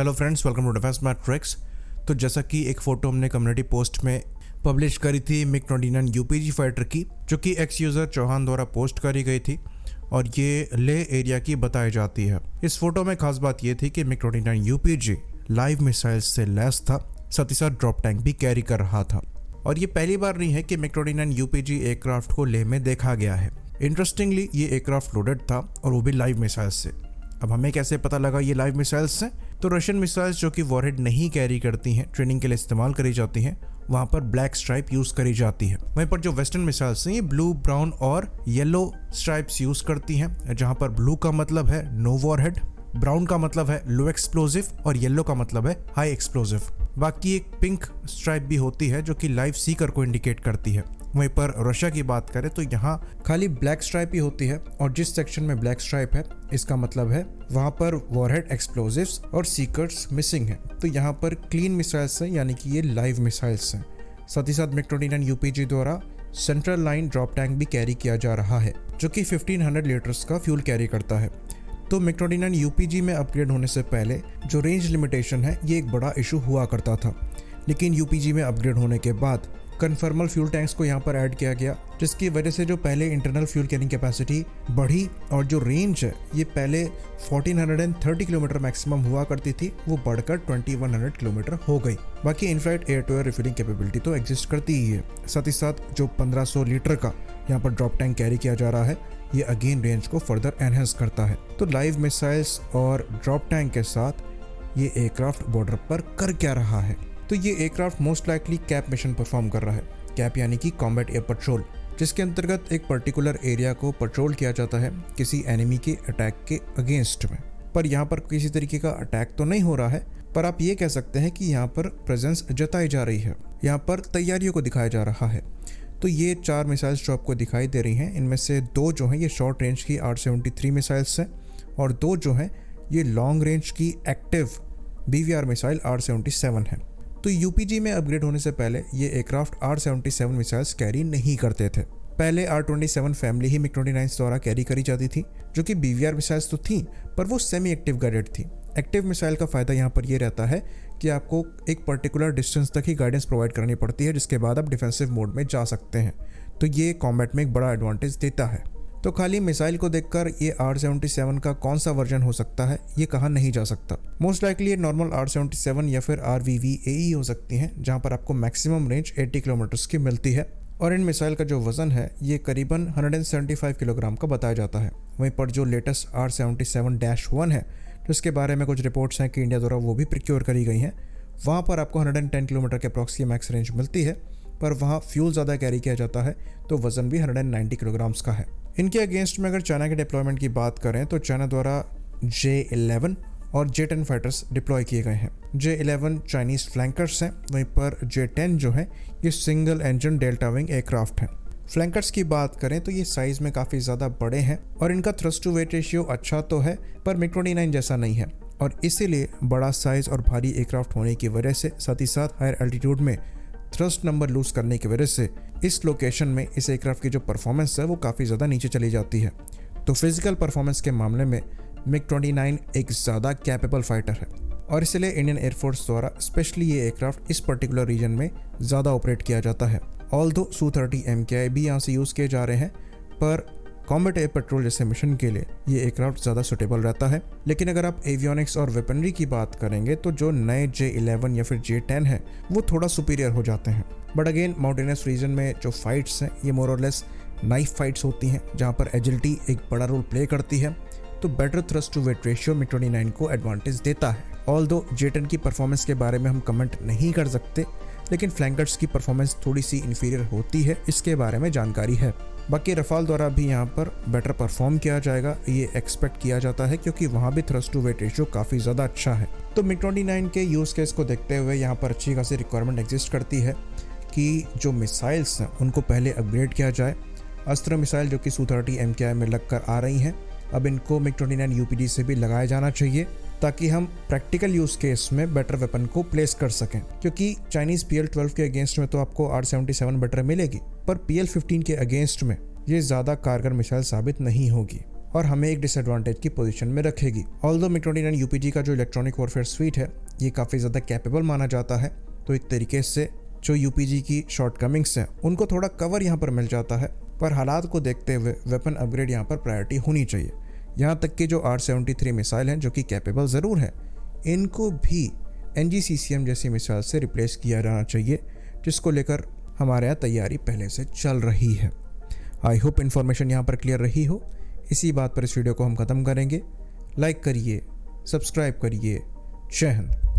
Hello friends, welcome to defence matrix. तो जैसा कि एक फ़ोटो हमने कम्युनिटी पोस्ट में पब्लिश करी थी मिग-29 यूपीजी फाइटर की, जो कि एक्स यूज़र चौहान द्वारा पोस्ट करी गई थी और ये ले एरिया की बताई जाती है। इस फोटो में खास बात ये थी कि मिग-29 यूपीजी लाइव मिसाइल से लैस था, साथ ही साथ ड्रॉप टैंक भी कैरी कर रहा था। और ये पहली बार नहीं है कि मिग-29 यूपीजी एयरक्राफ्ट को लेह में देखा गया है। इंटरेस्टिंगली ये एयरक्राफ्ट लोडेड था और वो भी लाइव मिसाइल से। अब हमें कैसे पता लगा ये लाइव मिसाइल्स से? तो रशियन मिसाइल्स जो कि वॉरहेड नहीं कैरी करती हैं, ट्रेनिंग के लिए इस्तेमाल करी जाती हैं, वहाँ पर ब्लैक स्ट्राइप यूज़ करी जाती है। वहीं पर जो वेस्टर्न मिसाइल्स हैं ये ब्लू, ब्राउन और येलो स्ट्राइप्स यूज़ करती हैं, जहाँ पर ब्लू का मतलब है नो वॉरहेड, ब्राउन का मतलब है लो एक्सप्लोजिव और येलो का मतलब है हाई एक्सप्लोजिव। बाकी एक पिंक स्ट्राइप भी होती है जो कि लाइव सीकर को इंडिकेट करती है। वहीं पर रशिया की बात करें तो यहाँ खाली ब्लैक स्ट्राइप ही होती है और जिस सेक्शन में ब्लैक स्ट्राइप है इसका मतलब है वहाँ पर वॉरहेड, एक्सप्लोजिव्स और सीकर्स मिसिंग हैं। तो यहाँ पर क्लीन मिसाइल्स हैं, यानी कि ये लाइव मिसाइल्स हैं। साथ ही साथ मिग-29 यूपीजी द्वारा सेंट्रल लाइन ड्रॉप टैंक भी कैरी किया जा रहा है, जो कि 1500 लीटर्स का फ्यूल कैरी करता है। तो मिग-29 यूपीजी में अपग्रेड होने से पहले जो रेंज लिमिटेशन है ये एक बड़ा इशू हुआ करता था, लेकिन यूपीजी में अपग्रेड होने के बाद कन्फर्मल फ्यूल टैंक्स को यहाँ पर ऐड किया गया, जिसकी वजह से जो पहले इंटरनल फ्यूल कैरिंग कैपेसिटी बढ़ी और जो रेंज है ये पहले 1430 किलोमीटर मैक्सिमम हुआ करती थी, वो बढ़कर 2100 किलोमीटर हो गई। बाकी inflight air to air refilling capability तो एग्जिस्ट करती ही है। साथ ही साथ जो 1500 लीटर का यहाँ पर ड्रॉप टैंक कैरी किया जा रहा है ये अगेन रेंज को फर्दर एनहेंस करता है। तो लाइव मिसाइल्स और ड्रॉप टैंक के साथ ये एयरक्राफ्ट बॉर्डर पर कर क्या रहा है? तो ये aircraft most likely cap mission perform कर रहा है। कैप यानी कि कॉम्बैट एयर पेट्रोल, जिसके अंतर्गत एक पर्टिकुलर एरिया को पेट्रोल किया जाता है किसी एनिमी के अटैक के अगेंस्ट में। पर यहाँ पर किसी तरीके का अटैक तो नहीं हो रहा है, पर आप ये कह सकते हैं कि यहाँ पर प्रेजेंस जताई जा रही है, यहाँ पर तैयारियों को दिखाया जा रहा है। तो ये 4 मिसाइल्स जो आपको दिखाई दे रही हैं, इनमें से 2 जो हैं ये शॉर्ट रेंज की R-73 मिसाइल्स हैं और 2 जो हैं ये लॉन्ग रेंज की एक्टिव BVR मिसाइल R-77 है। तो यूपीजी में अपग्रेड होने से पहले ये एयरक्राफ्ट R-77 मिसाइल्स कैरी नहीं करते थे। पहले R-27 फैमिली ही मिग-29 द्वारा कैरी करी जाती थी, जो कि BVR मिसाइल्स तो थी पर वो सेमी एक्टिव गाइडेड थी। एक्टिव मिसाइल का फ़ायदा यहाँ पर ये रहता है कि आपको एक पर्टिकुलर डिस्टेंस तक ही गाइडेंस प्रोवाइड करनी पड़ती है, जिसके बाद आप डिफेंसिव मोड में जा सकते हैं। तो ये कॉम्बैट में एक बड़ा एडवांटेज देता है। तो खाली मिसाइल को देखकर ये R-77 का कौन सा वर्जन हो सकता है ये कहा नहीं जा सकता। मोस्ट लाइकली ये नॉर्मल R-77 या फिर RVVAE हो सकती हैं, जहां पर आपको मैक्सिमम रेंज 80 किलोमीटर्स की मिलती है। और इन मिसाइल का जो वजन है ये करीबन 175 किलोग्राम का बताया जाता है। वहीं पर जो लेटेस्ट R-77-1 है, जिसके बारे में कुछ रिपोर्ट्स हैं कि इंडिया द्वारा वो भी प्रिक्योर करी गई हैं, वहाँ पर आपको 110 किलोमीटर के अप्रॉक्स की मैक्स रेंज मिलती है, पर वहाँ फ्यूल ज़्यादा कैरी किया जाता है तो वज़न भी 190 किलोग्राम्स का है। इनके अगेंस्ट में अगर चाइना के डिप्लॉयमेंट की बात करें तो चाइना द्वारा J-11 और J-10 फाइटर्स डिप्लॉय किए गए हैं। J-11 चाइनीज़ फ्लैंकर्स हैं, वहीं पर J-10 जो है ये single engine delta wing aircraft हैं। फ्लैंकर्स की बात करें तो ये साइज़ में काफ़ी ज़्यादा बड़े हैं और इनका थ्रस्ट टू वेट रेशियो अच्छा तो है पर मिग-29 जैसा नहीं है, और इसीलिए बड़ा साइज़ और भारी एयरक्राफ्ट होने की वजह से, साथ ही साथ हायर एल्टीट्यूड में थ्रस्ट नंबर लूज करने की वजह से इस लोकेशन में इस एयरक्राफ्ट की जो परफॉर्मेंस है वो काफ़ी ज़्यादा नीचे चली जाती है। तो फिजिकल परफॉर्मेंस के मामले में मिग-29 एक ज़्यादा कैपेबल फाइटर है और इसलिए इंडियन एयरफोर्स द्वारा स्पेशली ये एयरक्राफ्ट इस पर्टिकुलर रीजन में ज़्यादा ऑपरेट किया जाता है। ऑल्दो Su-30 MKI भी यहाँ से यूज़ किए जा रहे हैं, पर कॉम्बैट एयर पेट्रोल जैसे मिशन के लिए ये एयरक्राफ्ट ज़्यादा सुटेबल रहता है। लेकिन अगर आप एवियोनिक्स और वेपनरी की बात करेंगे तो जो नए J-11 या फिर J-10 है वो थोड़ा सुपीरियर हो जाते हैं। बट अगेन माउंटेनस रीजन में जो फाइट्स हैं ये मोर और लेस नाइफ फाइट्स होती हैं, जहाँ पर एजिलिटी एक बड़ा रोल प्ले करती है। तो better thrust to weight ratio मिग-29 को एडवांटेज देता है। ऑल्दो J-10 की परफॉर्मेंस के बारे में हम कमेंट नहीं कर सकते, लेकिन फ्लैंकर्स की परफॉर्मेंस थोड़ी सी इन्फीरियर होती है, इसके बारे में जानकारी है। बाकी रफाल द्वारा भी यहाँ पर बेटर परफॉर्म किया जाएगा ये एक्सपेक्ट किया जाता है, क्योंकि वहाँ भी थ्रस्ट टू वेट रेशियो काफ़ी ज़्यादा अच्छा है। तो मिग-29 के यूज़ केस को देखते हुए यहाँ पर अच्छी खासी रिक्वायरमेंट एग्जिस्ट करती है कि जो मिसाइल्स हैं उनको पहले अपग्रेड किया जाए। अस्त्र मिसाइल जो कि Su-30 MKI में लग कर आ रही हैं, अब इनको मिग-29 यूपीजी से भी लगाया जाना चाहिए, ताकि हम प्रैक्टिकल यूज़ केस में बेटर वेपन को प्लेस कर सकें। क्योंकि चाइनीज़ PL-12 के अगेंस्ट में तो आपको R-77 बेटर मिलेगी, पर PL-15 के अगेंस्ट में ये ज़्यादा कारगर मिसाइल साबित नहीं होगी। और हमें एक डिसएडवांटेज की पोजीशन में रखेगी। ऑल्दो मिग-29 यूपीजी का जो इलेक्ट्रॉनिक वॉरफेयर स्वीट है ये काफ़ी ज़्यादा कैपेबल माना जाता है, तो एक तरीके से जो यूपीजी की शॉर्टकमिंग्स हैं उनको थोड़ा कवर यहाँ पर मिल जाता है। पर हालात को देखते हुए वेपन अपग्रेड यहाँ पर प्रायोरिटी होनी चाहिए। यहाँ तक कि जो R-73 मिसाइल हैं जो कि कैपेबल ज़रूर है, इनको भी NGCCM जैसी मिसाइल से रिप्लेस किया जाना चाहिए, जिसको लेकर हमारे यहाँ तैयारी पहले से चल रही है। आई होप इन्फॉर्मेशन यहाँ पर क्लियर रही हो। इसी बात पर इस वीडियो को हम ख़त्म करेंगे। लाइक करिए, सब्सक्राइब करिए। जय हिंद।